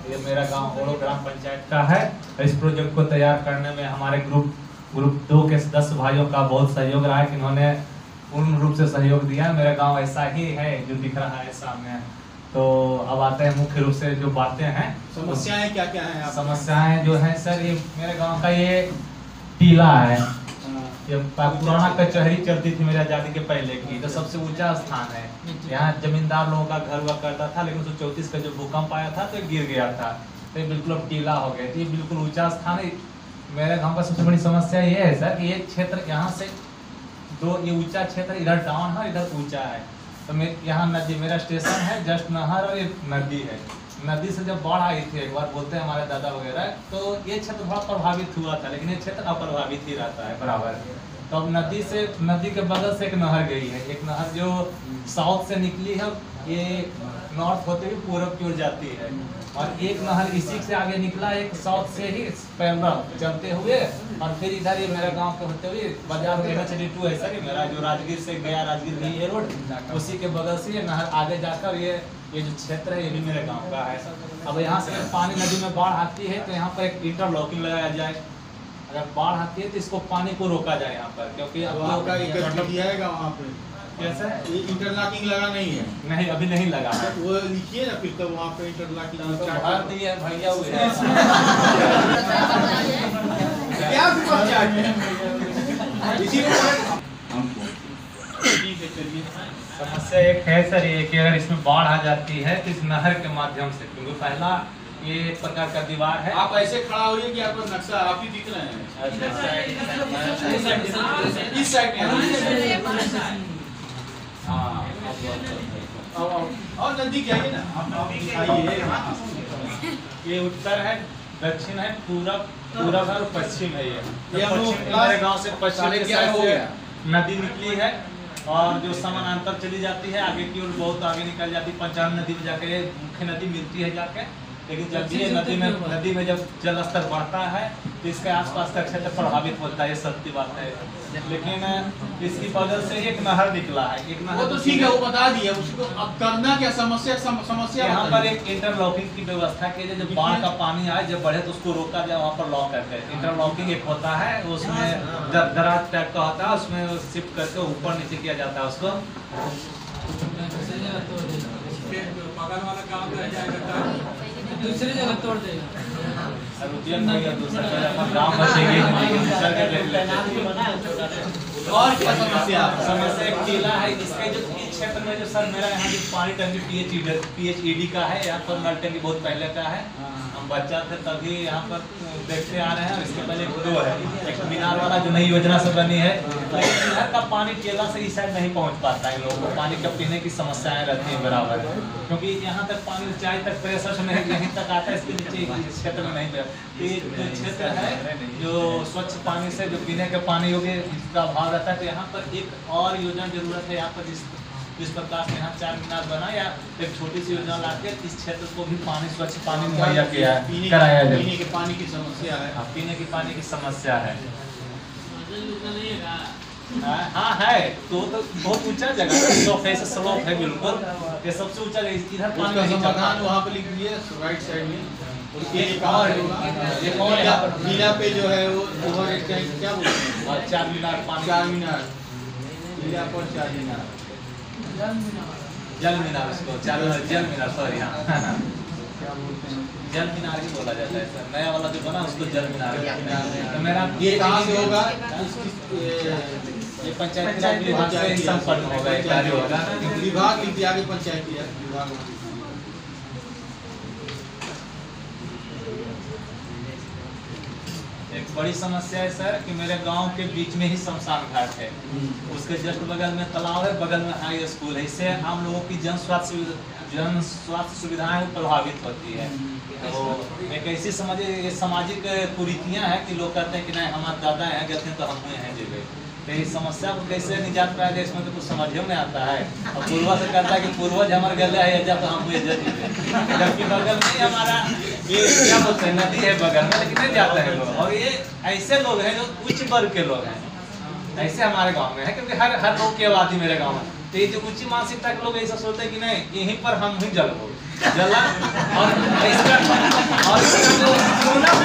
ये मेरा गांव ओड़ो ग्राम पंचायत का है। इस प्रोजेक्ट को तैयार करने में हमारे ग्रुप 2 के 10 भाइयों का बहुत सहयोग रहा है कि इन्होंने पूर्ण रूप से सहयोग दिया। मेरा गांव ऐसा ही है जो दिख रहा है सामने। तो अब आते हैं मुख्य रूप से जो बातें हैं, समस्याएं क्या क्या हैं? समस्याएं जो है सर, ये मेरे गांव का ये टीला है। ये पुराना कचहरी चलती थी मेरी आजादी के पहले की, तो सबसे ऊंचा स्थान है। यहाँ जमींदार लोगों का घर हुआ करता था, लेकिन 1934 का जो भूकंप आया था तो गिर गया था, तो ये बिल्कुल अब टीला हो गया। तो ये बिल्कुल ऊंचा स्थान है। मेरे गांव का सबसे बड़ी समस्या ये है सर कि ये क्षेत्र यहाँ से ये ऊंचा क्षेत्र इधर डाउन है, इधर ऊंचा है। तो यहाँ नदी, मेरा स्टेशन है जस्ट नहर और ये नदी है। नदी से जब बाढ़ आई थी एक बार, बोलते हैं हमारे दादा वगैरह, तो ये क्षेत्र बहुत प्रभावित हुआ था, लेकिन ये क्षेत्र अप्रभावित ही रहता है बराबर। तो अब नदी के बगल से एक नहर गई है, एक नहर जो साउथ से निकली है, ये नॉर्थ होते हुए पूरब की ओर जाती है, और एक नहर इसी से आगे निकला, एक साउथ से ही पैरेलल चलते हुए, और फिर इधर ये मेरा गांव के होते हुए बाजार में 2 है सर, मेरा जो राजगीर से गया, राजगीर में ये रोड, उसी के बगल से ये नहर आगे जाकर ये जो क्षेत्र है ये भी मेरे गांव का है। अब यहाँ से पानी नदी में बाढ़ आती है तो यहाँ पर एक इंटरलॉकिंग लगाया जाए। अगर बाढ़ आती है तो इसको पानी को रोका जाए यहाँ पर, क्योंकि अब आपका दिया वहाँ पे कैसा इंटरलॉकिंग लगा नहीं है? नहीं, अभी नहीं लगा है। वो लिखिए ना फिर, तो वहाँ पे इंटरलॉकिंग भर दिए भैया हुए क्या इसी समस्या एक है सर ये कि अगर इसमें बाढ़ आ जाती है तो इस नहर के माध्यम से, क्योंकि पहला ये एक प्रकार का दीवार है। आप ऐसे खड़ा होइए कि आपका नक्शा आप ही दिख रहे हैं। इस साइड में और नजदीक आइए ना, आप दिखाइए। ये उत्तर है, दक्षिण है, पूरब और पश्चिम है। ये मेरे गांव से पश्चिम के साइड से नदी निकली है, और जो समानांतर चली जाती है आगे की ओर, बहुत आगे निकल जाती है। पंचान नदी में जाकर मुख्य नदी मिलती है जाके, लेकिन जब ये नदी में जब जल स्तर बढ़ता है तो इसके आसपास का क्षेत्र प्रभावित होता है, ये सत्य बात है। लेकिन इसकी वजह से एक नहर निकला है, एक नहर। वो तो ठीक है, वो बता दिया, उसको अब करना क्या? समस्या यहाँ पर एक इंटरलॉकिंग की व्यवस्था की जाए। जब बाढ़ का पानी आए, जब बढ़े तो उसको रोका जाए, वहाँ पर लॉक करके। इंटरलॉकिंग एक होता है, उसमें दराज टाइप का होता है, उसमें शिफ्ट करके ऊपर नीचे किया जाता है उसको। बगल वाला काम रह जाएगा, दूसरी जगह तोड़ देगा। और क्या समस्या? एक टीला है, इसके जो क्षेत्र में जो सर मेरा यहाँ जो पानी टंकी PHED का है, यहाँ पर नल टंकी बहुत पहले का है। हम बच्चा थे तभी यहाँ पर देखते आ रहे हैं। इसके पहले 2 है, एक मीनार वाला जो नई योजना से बनी है, लेकिन इधर का पानी टीला से इस साइड नहीं पहुँच पाता है। लोगों को पानी का पीने की समस्याएं रहती है बराबर, क्योंकि यहाँ तक पानी ऊंचाई तक प्रेशर से नहीं, यहीं तक आता है, इसके नीचे इस क्षेत्र में नहीं। ये जो क्षेत्र है जो स्वच्छ पानी से जो पीने के पानी योग्य इसका अभाव रहता है, तो यहाँ पर एक और योजना जरूरत है। यहाँ पर जिस प्रकार से यहाँ 4 मीनार बना, या एक छोटी सी योजना लाके इस क्षेत्र को भी पानी, स्वच्छ पानी मुहैया कराया जाए। पीने के पानी की समस्या है। पीने के पानी की समस्या है। हाँ है, तो बहुत ऊंचा जगह है, स्लोप है बिल्कुल, ये सबसे ऊंचा जगह। इधर पानी नहीं जाता। वहाँ पे लिख दिए राइट साइड में। नीला पे जो है वो ओवर क्या बोलते हैं, 4 मीनार पानी, 4 मीनार नीला पर 4 मीनार, जल मीनार, उसको जल मीनार, सॉरी, हाँ जल मीनार ही बोला जाता है सर। नया वाला जो बना उसको जल मीनार। तो मेरा ये कहाँ से होगा? ये पंचायती राज विभाग से ही संपर्क होगा, एक कार्य होगा। विभाग लिख दिया, आगे पंचायती राज विभाग। एक बड़ी समस्या है सर कि मेरे गांव के बीच में ही शमशान घाट है, उसके जस्ट बगल में तालाब है, बगल में हाई स्कूल है। इससे आम लोगों की जन स्वास्थ्य सुविधाएं प्रभावित होती है। तो एक ऐसी सामाजिक कुरीतियां हैं कि लोग कहते हैं कि नहीं हमारे दादा यहाँ गए थे तो हम यहाँ जगह। तो इस समस्या को कैसे निजात पाया जाए, इसमें तो कुछ समझ में आता है। और पूर्वज से कहता है कि पूर्वज हमारे गले है जब तो हम जबकि बगल में हमारा ये क्या बोलते हैं नदी है बगल में, लेकिन नहीं जाते हैं लोग। और ये ऐसे लोग हैं जो उच्च वर्ग के लोग हैं, ऐसे हमारे गांव में है, क्योंकि हर लोग की आबादी मेरे गांव में। तो ये जो उच्च मानसिकता के लोग ऐसा सोचते हैं कि नहीं यहीं पर हम ही जल हो जला, और इसका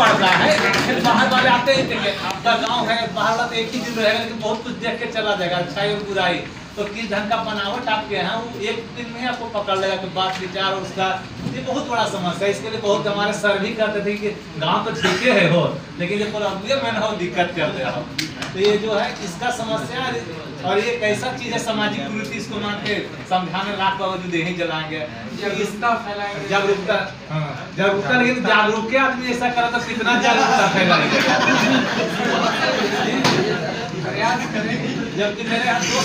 पड़ता है। फिर बाहर वाले आते ही देंगे, आपका गांव है, बाहर वाला तो एक ही दिन रहेगा, लेकिन बहुत कुछ देख के चला जाएगा, अच्छाई और बुराई। तो किस ढंग का बनावट आपके यहाँ, वो एक दिन में आपको पकड़ लेगा कि बात विचार और उसका, ये बहुत बड़ा समस्या है। इसके लिए बहुत हमारे सर भी कहते थे कि गांव तो ठीक है हो, लेकिन ये प्रॉब्लम है ना हो, दिक्कत करते हो। तो ये जो है इसका समस्या, और ये कैसा चीज है, सामाजिक कुरीति इसको मान के समझाने लाख बावजूद यही जलाएंगे, जागरूकता फैलाएंगे। जागरूकता लेकिन जागरूक के आदमी ऐसा करा तो कितना जागरूकता फैलाएंगे। जबकि मेरे यहाँ दो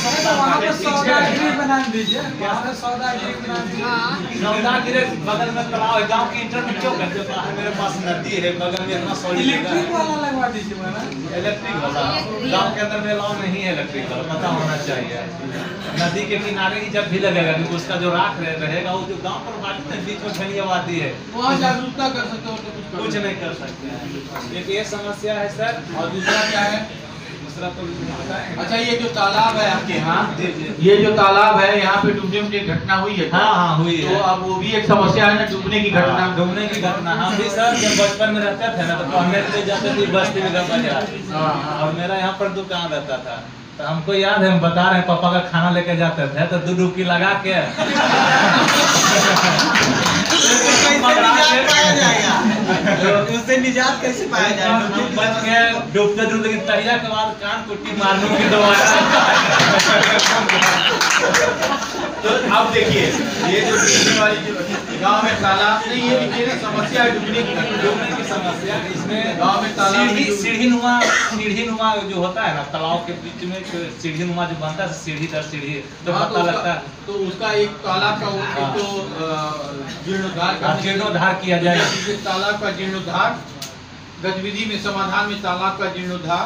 सौदागिरी बना दीजिए, सौदागिरी बना दीजिए। सौदागिरी बगल में तालाब है, गांव के इंटर में क्यों करते हो? मेरे पास नदी है बगल में, इतना सॉरी इलेक्ट्रिक वाला लगवा दीजिए महाराज। इलेक्ट्रिक वाला गांव के अंदर में अलाउ नहीं है, इलेक्ट्रिक वाला पता होना चाहिए। नदी के किनारे ही जब भी लगेगा, क्योंकि उसका जो राख रहेगा, वो जो गांव पर बाटी है, बीच में घनी आबादी है, वहाँ जागरूकता कर सकते हो तो कुछ नहीं कर सकते। एक ये समस्या है सर, और दूसरा क्या है, दूसरा तो बताएं। अच्छा, ये जो तालाब है आपके यहाँ, जी। ये जो तालाब है यहाँ पे डूबने की घटना हुई है? हाँ हुई है। तो अब वो भी एक समस्या है ना, डूबने की घटना। डूबने की घटना हम भी सर जब बचपन में रहते थे ना, तो पढ़ने के लिए जाते थे बस्ती में बाजार, और मेरा यहाँ पर दुकान रहता था। तो हमको याद है, हम बता रहे हैं, पापा का खाना लेके जाते थे तो 2 डुबकी लगा के उससे निजात कैसे पाया जाएगा? बच के डूबते डूबते, लेकिन तहिया के बाद कान कुट्टी मार दूंगी दोबारा। तो अब देखिए, ये जो डूबने वाली जो गांव में तालाब नहीं, ये देखिए ना समस्या है, डूबने की समस्या। इसमें गांव में तालाब सीढ़ी नुमा जो होता है ना, तालाब के बीच में सीढ़ी नुमा जो बनता है, सीढ़ी दर सीढ़ी, तो पता लगता है। तो उसका एक तालाब का एक तो जीर्णोद्धार किया जाए। तालाब का जीर्णोद्धार गतिविधि में, समाधान में तालाब का जीर्णोद्धार।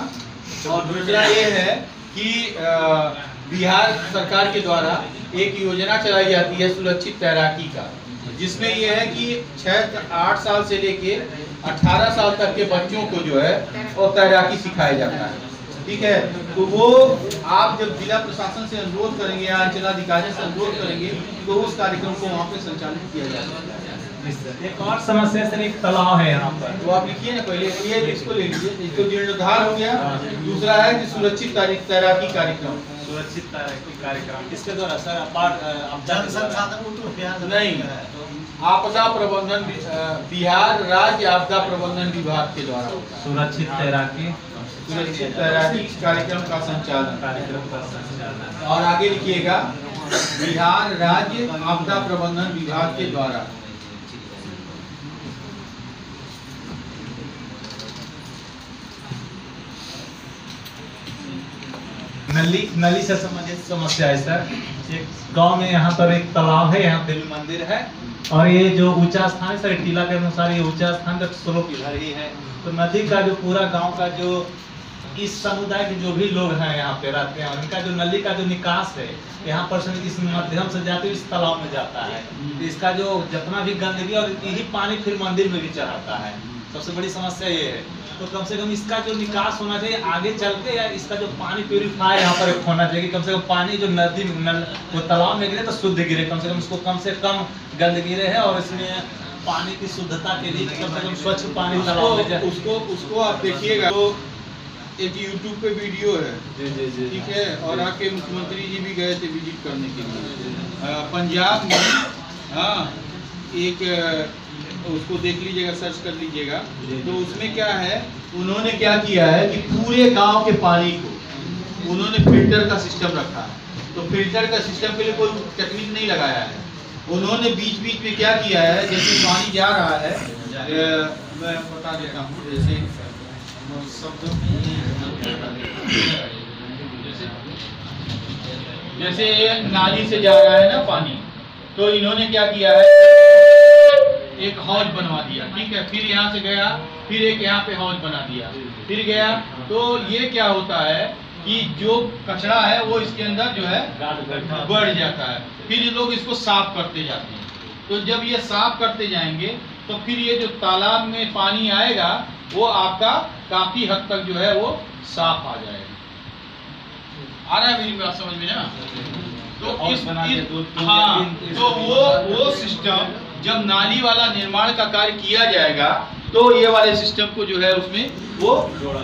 और दूसरा ये है कि बिहार सरकार के द्वारा एक योजना चलाई जाती है सुरक्षित तैराकी का, जिसमें ये है कि 6-8 साल से लेके 18 साल तक के बच्चों को जो है वो तैराकी सिखाया जाता है। ठीक है, तो वो आप जब जिला प्रशासन से अनुरोध करेंगे या अंचलाधिकारी से अनुरोध करेंगे, तो उस कार्यक्रम को वहाँ पे संचालित किया जाएगा। एक और समस्या सर, एक तालाब है यहाँ पर, तो आप लिखिए ना पहले, ये इसको ले लीजिए। इसको जीर्णोद्धार हो गया। दूसरा है कि सुरक्षित तैराकी कार्यक्रम। सुरक्षित तैराकी कार्यक्रम किसके द्वारा सर? आपदा संसाधन नहीं, आपदा प्रबंधन, बिहार राज्य आपदा प्रबंधन विभाग के द्वारा होगा। सुरक्षित तैराकी कार्यक्रम का संचालन। और आगे लिखिएगा, बिहार राज्य आपदा प्रबंधन विभाग के द्वारा। नली से संबंधित समस्या है सर। एक गांव में यहाँ पर एक तालाब है, यहाँ देवी मंदिर है, और ये जो ऊंचा स्थान है सर, टीला के अनुसार ये ऊंचा स्थान तक स्लोप इधर ही है। तो नदी का जो पूरा गांव का जो इस समुदाय के जो भी लोग हैं यहाँ पे रहते हैं, उनका जो नली का जो निकास है यहाँ पर से इस माध्यम से जाते हुए इस तालाब में जाता है। तो इसका जो जितना भी गंदगी, और यही पानी फिर मंदिर में भी चढ़ाता है। सबसे बड़ी समस्या ये है। तो कम से कम इसका जो निकास होना चाहिए आगे चल के, या इसका जो पानी प्यूरिफायर यहाँ पर होना चाहिए, कम से कम पानी जो नदी वो तालाब में गिरे तो शुद्ध गिरे, कम से कम गंद गिरे है, और इसमें पानी की शुद्धता के लिए कम से कम स्वच्छ पानी तालाब में जाए। उसको आप देखिएगा, तो एक YouTube पे वीडियो है। जी। ठीक है, और आके मुख्यमंत्री जी भी गए थे विजिट करने के लिए पंजाब में। हाँ, एक उसको देख लीजिएगा, सर्च कर लीजिएगा। तो उसमें क्या है, उन्होंने क्या किया है कि पूरे गांव के पानी को उन्होंने फिल्टर का सिस्टम रखा है। तो फिल्टर का सिस्टम के लिए कोई टेक्निक नहीं लगाया है। उन्होंने बीच बीच में क्या किया है, जैसे पानी जा रहा है, मैं बता देता हूँ, जैसे नाली से जा रहा है ना पानी, तो इन्होंने क्या किया है, एक हौज बनवा दिया। ठीक है, फिर यहाँ से गया, फिर एक यहाँ पे हौज बना दिया, फिर गया। तो ये क्या होता है कि जो कचरा है वो इसके अंदर जो है बढ़ जाता है, फिर ये लोग इसको साफ करते जाते हैं। तो जब ये साफ करते जाएंगे तो फिर ये जो तालाब में पानी आएगा वो आपका काफी हद तक जो है वो साफ आ जाएगा। आ रहा है मेरी बात समझ में ना? तो वो सिस्टम जब नाली वाला निर्माण का कार्य किया जाएगा तो ये वाले सिस्टम को जो है उसमें वो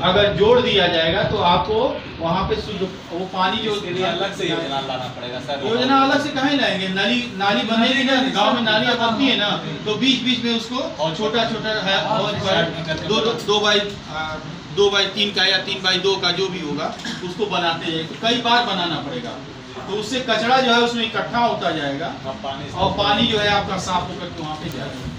अगर जोड़ दिया जाएगा तो आपको वहाँ पे शुद्ध वो पानी जो अलग से योजना लाना पड़ेगा सर। योजना अलग से कहीं लाएंगे, नाली बनेगी ना, गांव में नालियाँ बनती है ना, तो बीच बीच में उसको छोटा छोटा है और दो बाई तीन का या 3 बाई 2 का जो भी होगा उसको बनाते जाएंगे, तो कई बार बनाना पड़ेगा। तो उससे कचरा जो है उसमें इकट्ठा होता जाएगा और पानी जो है आपका साफ होकर के वहाँ पे जाएगा।